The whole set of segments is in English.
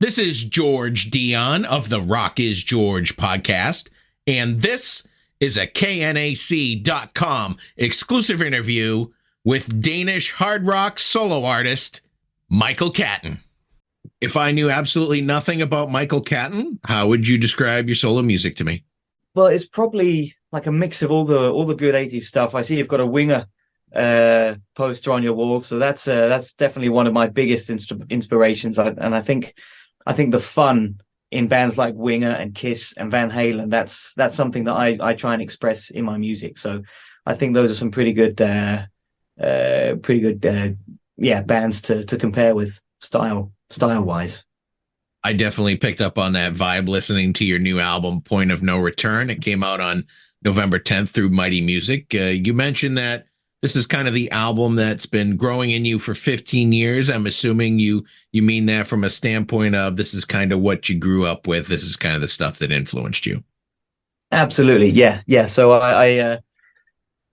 This is George Dionne of the Rock is George podcast, and this is a KNAC.com exclusive interview with Danish hard rock solo artist MICHAEL CATTON. If I knew absolutely nothing about MICHAEL CATTON, how would you describe your solo music to me? Well, it's probably like a mix of all the good 80s stuff. I see you've got a Winger poster on your wall, so that's definitely one of my biggest inspirations. And I think the fun in bands like Winger and Kiss and Van Halen, that's something that I try and express in my music. So I think those are some pretty good bands to compare with style wise. I definitely picked up on that vibe listening to your new album, Point of No Return. It came out on November 10th through Mighty Music. You mentioned that this is kind of the album that's been growing in you for 15 years. I'm assuming you mean that from a standpoint of this is kind of what you grew up with. This is kind of the stuff that influenced you. Absolutely. Yeah. So I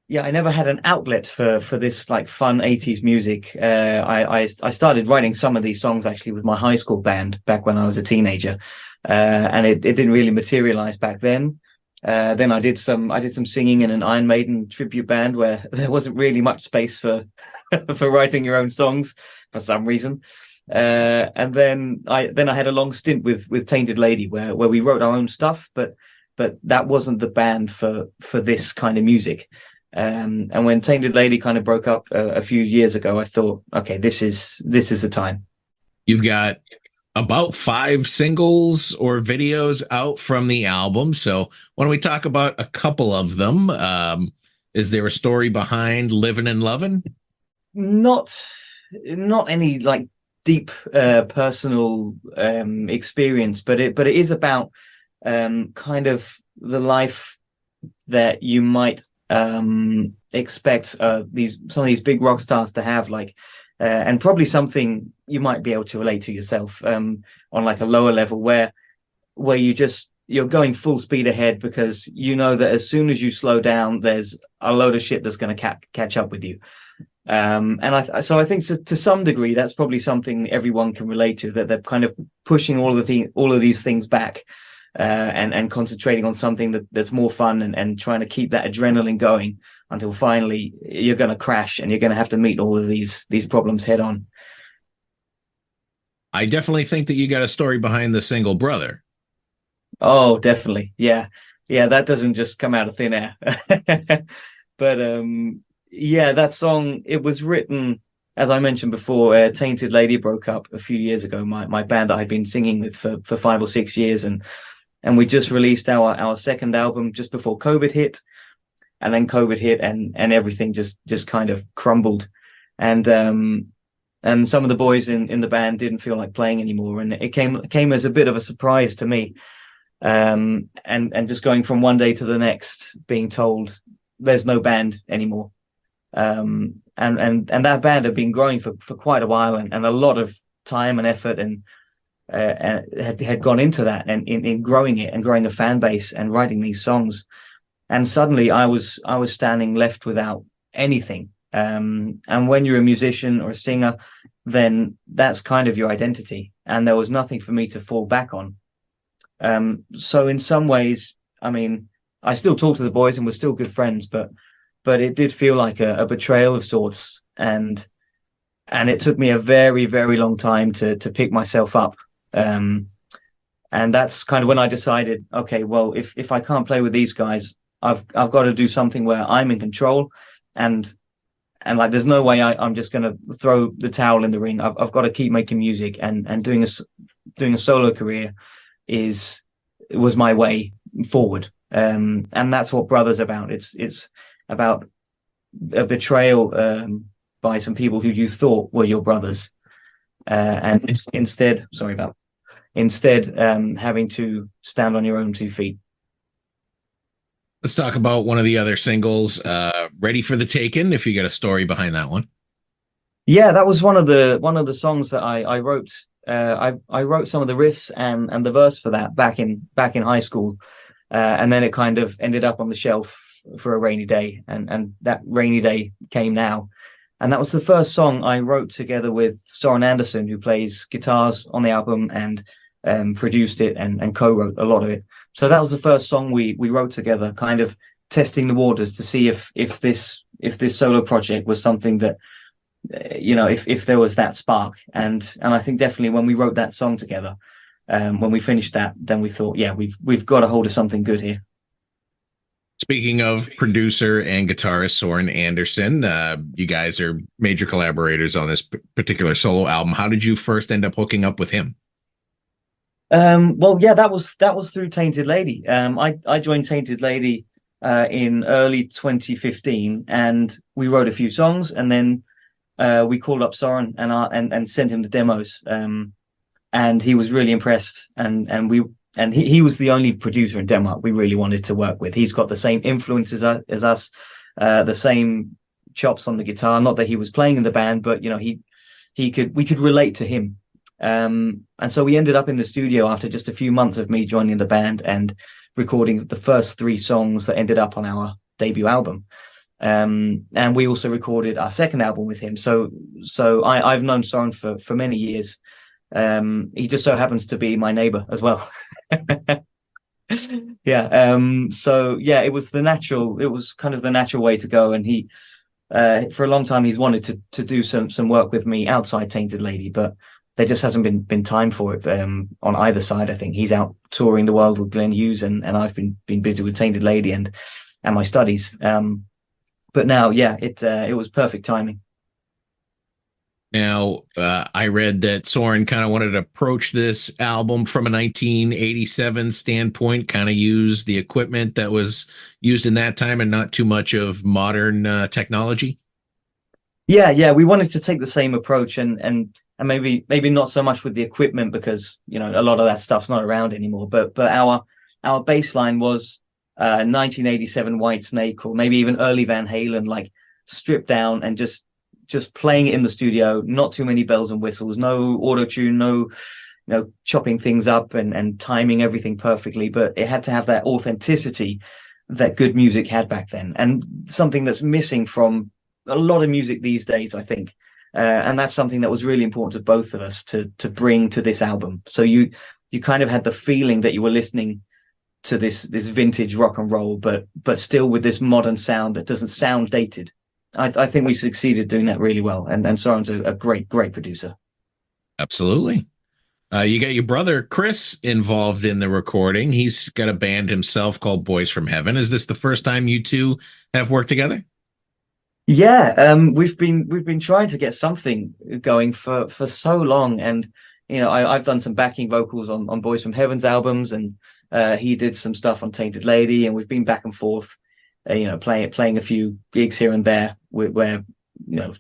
never had an outlet for this like fun 80s music. I started writing some of these songs actually with my high school band back when I was a teenager. And it didn't really materialize back then. Then I did some singing in an Iron Maiden tribute band where there wasn't really much space for for writing your own songs for some reason. And then I had a long stint with Tainted Lady where we wrote our own stuff, but that wasn't the band for this kind of music. And when Tainted Lady kind of broke up a few years ago, I thought, okay, this is the time. You've got about 5 singles or videos out from the album. So why don't we talk about a couple of them? Is there a story behind Livin' and Lovin'? Not any like deep personal experience, but it is about kind of the life that you might expect some of these big rock stars to have, like and probably something you might be able to relate to yourself on like a lower level where you're going full speed ahead because you know that as soon as you slow down there's a load of shit that's going to catch up with you. And I think to some degree that's probably something everyone can relate to, that they're kind of pushing all of these things back and concentrating on something that's more fun and trying to keep that adrenaline going until finally you're going to crash and you're going to have to meet all of these problems head on. I definitely think that you got a story behind the single Brother. Oh, definitely. Yeah. That doesn't just come out of thin air. But that song, it was written, as I mentioned before, Tainted Lady broke up a few years ago. My band that I'd been singing with for 5 or 6 years, and we just released our second album just before COVID hit, and then COVID hit and everything just kind of crumbled, and some of the boys in the band didn't feel like playing anymore, and it came as a bit of a surprise to me, and just going from one day to the next being told there's no band anymore. And that band had been growing for quite a while, and a lot of time and effort and had gone into that and in growing it and growing a fan base and writing these songs. And suddenly I was standing left without anything. And when you're a musician or a singer, then that's kind of your identity. And there was nothing for me to fall back on. So in some ways, I mean, I still talk to the boys and we're still good friends, but it did feel like a betrayal of sorts. And it took me a very, very long time to pick myself up. And that's kind of when I decided, okay, well, if I can't play with these guys, I've got to do something where I'm in control, and like there's no way I'm just going to throw the towel in the ring. I've got to keep making music, and doing a solo career was my way forward. And that's what Brother's about. It's about a betrayal by some people who you thought were your brothers, and instead having to stand on your own 2 feet. Let's talk about one of the other singles, Ready for the Taken, if you got a story behind that one. Yeah, that was one of the songs that I wrote. I wrote some of the riffs and the verse for that back in high school. And then it kind of ended up on the shelf for a rainy day. And that rainy day came now. and that was the first song I wrote together with Soren Andersen, who plays guitars on the album and produced it and co-wrote a lot of it. So that was the first song we wrote together, kind of testing the waters to see if this solo project was something that, if there was that spark. And I think definitely when we wrote that song together, when we finished that, then we thought, yeah, we've got a hold of something good here. Speaking of producer and guitarist Soren Andersen, you guys are major collaborators on this particular solo album. How did you first end up hooking up with him? Well, yeah, that was through Tainted Lady. I joined Tainted Lady in early 2015, and we wrote a few songs, and then we called up Soren and sent him the demos. And he was really impressed, and he was the only producer in Denmark we really wanted to work with. He's got the same influences as us, the same chops on the guitar. Not that he was playing in the band, but we could relate to him. And so we ended up in the studio after just a few months of me joining the band and recording the first 3 songs that ended up on our debut album. And we also recorded our second album with him. So I've known Soren for many years. He just so happens to be my neighbor as well. Yeah. So yeah, it was kind of the natural way to go. And he, for a long time, he's wanted to do some work with me outside Tainted Lady, but there just hasn't been time for it on either side. I think he's out touring the world with Glenn Hughes, and I've been busy with Tainted Lady and my studies. But now, yeah, it was perfect timing. Now, I read that Soren kind of wanted to approach this album from a 1987 standpoint, kind of use the equipment that was used in that time and not too much of modern technology. Yeah, we wanted to take the same approach and maybe not so much with the equipment, because a lot of that stuff's not around anymore. But our bass line was 1987 Whitesnake, or maybe even early Van Halen, like stripped down and just playing it in the studio. Not too many bells and whistles, no auto tune, no chopping things up and timing everything perfectly. But it had to have that authenticity that good music had back then, and something that's missing from a lot of music these days, I think. And that's something that was really important to both of us to bring to this album. So you kind of had the feeling that you were listening to this vintage rock and roll, but still with this modern sound that doesn't sound dated. I think we succeeded doing that really well. And Soren's a great producer. Absolutely. You got your brother Chris involved in the recording. He's got a band himself called Boys from Heaven. Is this the first time you two have worked together? Yeah, we've been trying to get something going for so long, and I've done some backing vocals on Boys from Heaven's albums, and he did some stuff on Tainted Lady, and we've been back and forth, playing a few gigs here and there where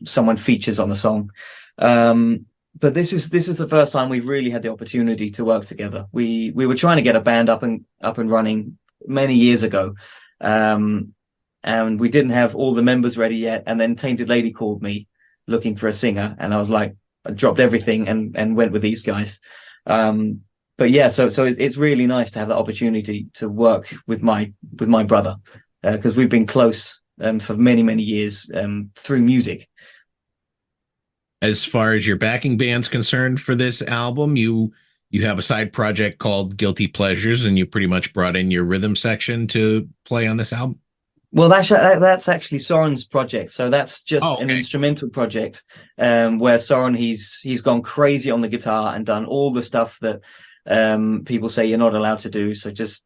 someone features on the song. But this is the first time we've really had the opportunity to work together. We were trying to get a band up and running many years ago. And we didn't have all the members ready yet. And then Tainted Lady called me looking for a singer. And I was like, I dropped everything and went with these guys. But yeah, so it's really nice to have the opportunity to work with my brother, because we've been close for many, many years through music. As far as your backing band's concerned for this album, you have a side project called Guilty Pleasures, and you pretty much brought in your rhythm section to play on this album. Well, that's actually Soren's project. So that's just an instrumental project where Soren, he's gone crazy on the guitar and done all the stuff that people say you're not allowed to do. So just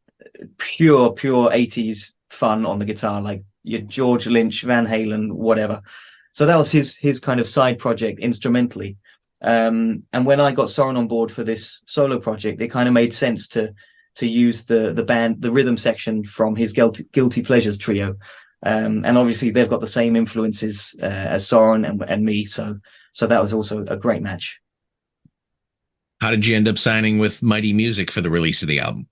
pure 80s fun on the guitar, like your George Lynch, Van Halen, whatever. So that was his kind of side project instrumentally. And when I got Soren on board for this solo project, it kind of made sense to use the rhythm section from his Guilty Pleasures trio. And obviously they've got the same influences as Soren and me. So that was also a great match. How did you end up signing with Mighty Music for the release of the album?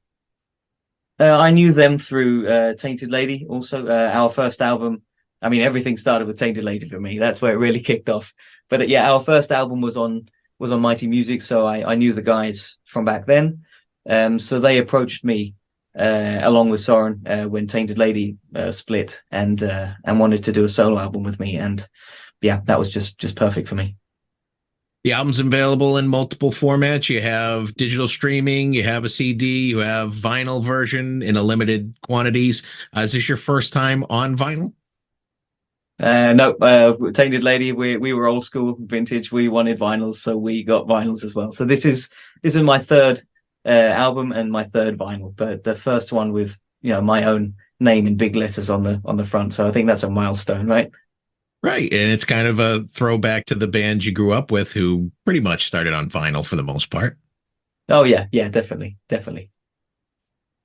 I knew them through Tainted Lady. Also, our first album. I mean, everything started with Tainted Lady for me. That's where it really kicked off. But yeah, our first album was on Mighty Music, so I knew the guys from back then. So they approached me along with Soren when Tainted Lady split and wanted to do a solo album with me. And yeah, that was just perfect for me. The album's available in multiple formats. You have digital streaming, you have a CD, you have vinyl version in a limited quantities. Is this your first time on vinyl? No, Tainted Lady, we were old school vintage. We wanted vinyls, so we got vinyls as well. So this is my third album and my third vinyl, but the first one with, you know, my own name in big letters on the front. So I think that's a milestone, right? Right. And it's kind of a throwback to the band you grew up with, who pretty much started on vinyl for the most part. Oh yeah, definitely.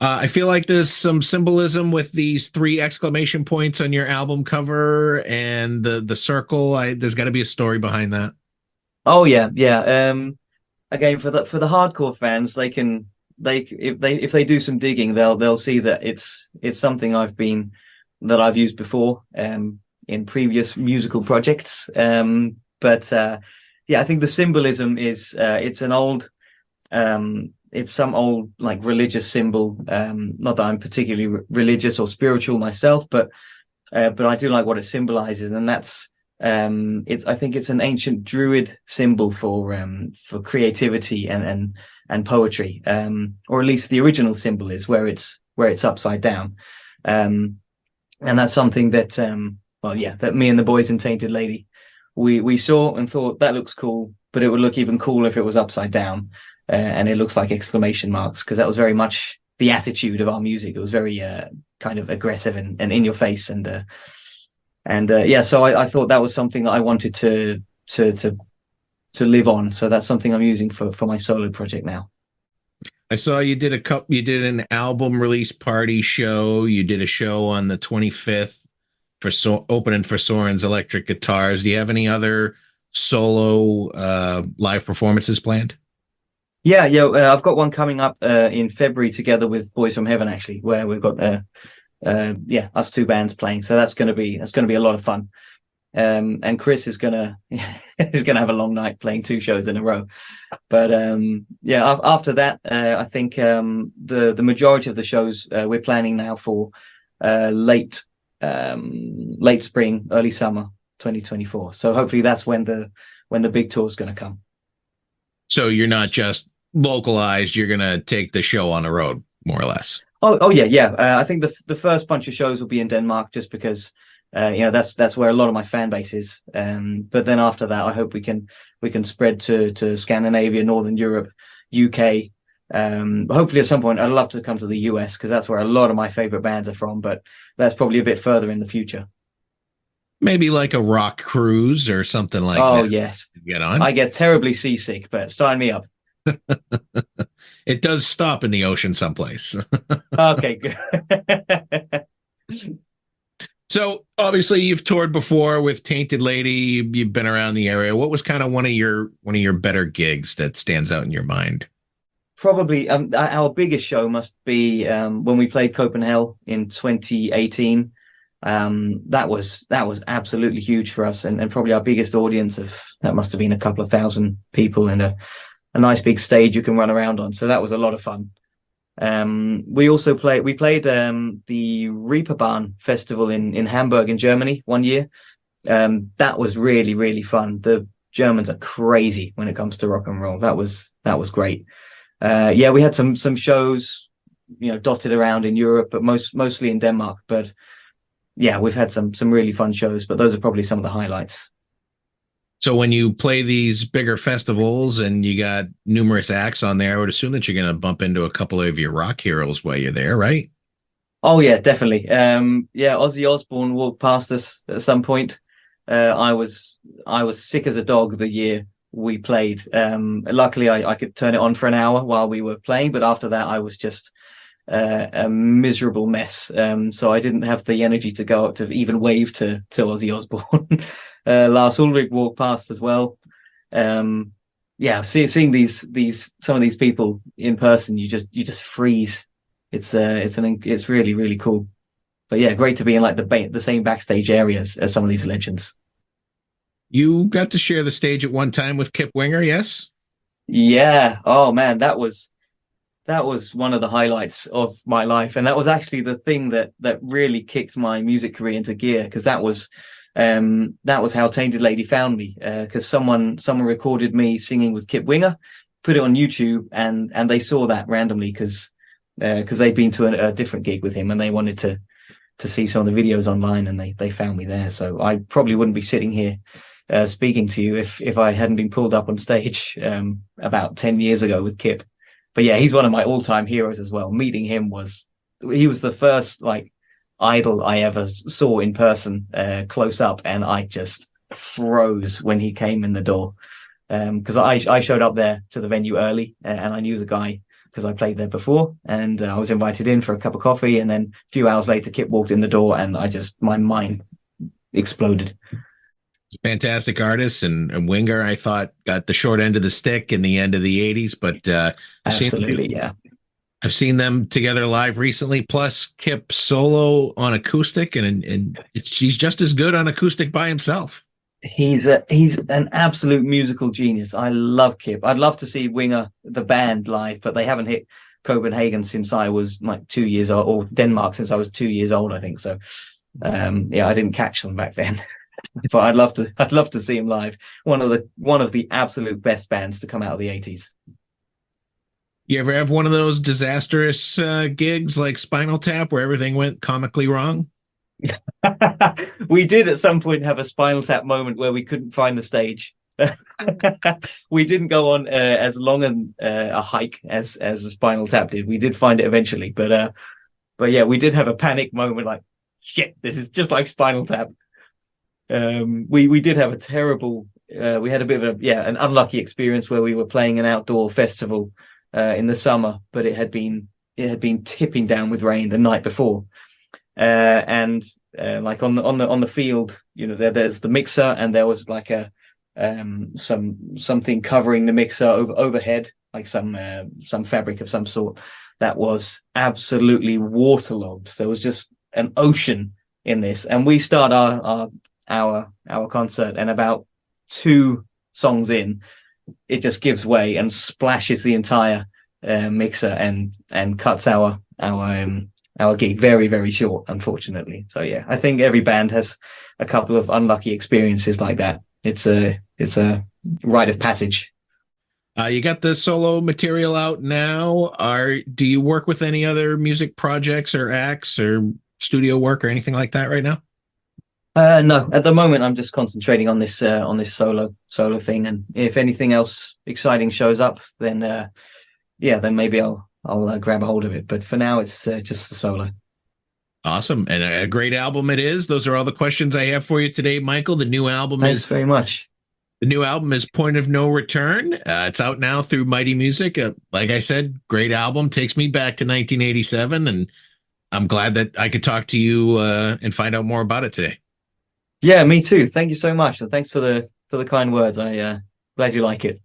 I feel like there's some symbolism with these 3 exclamation points on your album cover and the circle. There's got to be a story behind that. Oh yeah. Again, for the hardcore fans, if they do some digging, they'll see that it's something that I've used before in previous musical projects. But I think the symbolism is it's some old like religious symbol. Not that I'm particularly religious or spiritual myself, but I do like what it symbolizes, and that's I think it's an ancient Druid symbol for creativity and poetry, or at least the original symbol is where it's upside down, and that's something that that me and the boys in Tainted Lady we saw and thought that looks cool, but it would look even cooler if it was upside down, and it looks like exclamation marks, because that was very much the attitude of our music. It was very kind of aggressive and in your face, so I thought that was something that I wanted to live on. So that's something I'm using for my solo project now. I saw you did an album release party show. You did a show on the 25th for opening for Soren's electric guitars. Do you have any other solo live performances planned? Yeah, I've got one coming up in February together with Boys from Heaven, actually, where we've got us 2 bands playing. So that's going to be a lot of fun. And Chris is gonna have a long night playing 2 shows in a row. But after that, I think the majority of the shows we're planning now for late spring, early summer 2024. So hopefully that's when the big tour is going to come. So you're not just localized, you're going to take the show on the road, more or less. Oh yeah. I think the first bunch of shows will be in Denmark, just because that's where a lot of my fan base is. But then after that, I hope we can spread to Scandinavia, Northern Europe, UK. Hopefully at some point I'd love to come to the US, because that's where a lot of my favorite bands are from, but that's probably a bit further in the future. Maybe like a rock cruise or something like that. Oh yes. Get on. I get terribly seasick, but sign me up. It does stop in the ocean someplace. Okay, good. So obviously you've toured before with Tainted Lady. You've been around the area. What was kind of one of your better gigs that stands out in your mind? Probably our biggest show must be when we played Copenhagen in 2018. That was absolutely huge for us, and probably our biggest audience that must have been a couple of thousand people in a nice big stage you can run around on. So that was a lot of fun. We played the Reeperbahn festival in Hamburg in Germany one year. That was really, really fun. The Germans are crazy when it comes to rock and roll. That was great. We had some shows, dotted around in Europe, but mostly in Denmark. But yeah, we've had some really fun shows, but those are probably some of the highlights. So when you play these bigger festivals and you got numerous acts on there, I would assume that you're going to bump into a couple of your rock heroes while you're there, right? Oh yeah, definitely. Ozzy Osbourne walked past us at some point. I was sick as a dog the year we played. Luckily I could turn it on for an hour while we were playing, but after that I was just a miserable mess. So I didn't have the energy to go up to even wave to Ozzy Osbourne. Lars Ulrich walked past as well. Seeing some of these people in person, you just freeze. It's really, really cool. But yeah, great to be in like the same backstage areas as some of these legends. You got to share the stage at one time with Kip Winger, yes? Yeah. Oh man, that was one of the highlights of my life, and that was actually the thing that really kicked my music career into gear, because that was that was how Tainted Lady found me, because someone recorded me singing with Kip Winger, put it on YouTube, and they saw that randomly because they'd been to a different gig with him and they wanted to see some of the videos online, and they found me there. So I probably wouldn't be sitting here speaking to you if I hadn't been pulled up on stage about 10 years ago with Kip. But yeah, he's one of my all-time heroes as well. Meeting him he was the first like idol I ever saw in person, close up, and I just froze when he came in the door, because I showed up there to the venue early, and I knew the guy because I played there before, and I was invited in for a cup of coffee, and then a few hours later Kip walked in the door and my mind exploded. Fantastic artist, and Winger, I thought, got the short end of the stick in the end of the 80s, but absolutely, yeah. I've seen them together live recently, plus Kip solo on acoustic, and he's just as good on acoustic by himself. He's an absolute musical genius. I love Kip. I'd love to see Winger, the band, live, but they haven't hit Copenhagen since I was like 2 years old, or Denmark since I was 2 years old, I think. So, yeah, I didn't catch them back then, but I'd love to see him live. One of the absolute best bands to come out of the 80s. You ever have one of those disastrous gigs like Spinal Tap where everything went comically wrong? We did at some point have a Spinal Tap moment where we couldn't find the stage. We didn't go on as long a hike as Spinal Tap did. We did find it eventually, but yeah, we did have a panic moment, like, shit, this is just like Spinal Tap. We did have a terrible, we had a bit of an unlucky experience where we were playing an outdoor festival in the summer, but it had been tipping down with rain the night before. And like on the field, there's the mixer, and there was like a something covering the mixer overhead, like some fabric of some sort that was absolutely waterlogged. There was just an ocean in this, and we start our concert, and about 2 songs in, it just gives way and splashes the entire mixer and cuts our gig very, very short, unfortunately. So yeah, I think every band has a couple of unlucky experiences like that. It's a rite of passage. You got the solo material out now. Do you work with any other music projects or acts or studio work or anything like that right now? No, at the moment I'm just concentrating on this solo thing, and if anything else exciting shows up, then then maybe I'll grab a hold of it. But for now, it's just the solo. Awesome. And a great album it is. Those are all the questions I have for you today, Michael. The new album Thanks very much. The new album is Point of No Return. It's out now through Mighty Music. Like I said, great album. Takes me back to 1987, and I'm glad that I could talk to you and find out more about it today. Yeah, me too. Thank you so much. And thanks for the kind words. I glad you like it.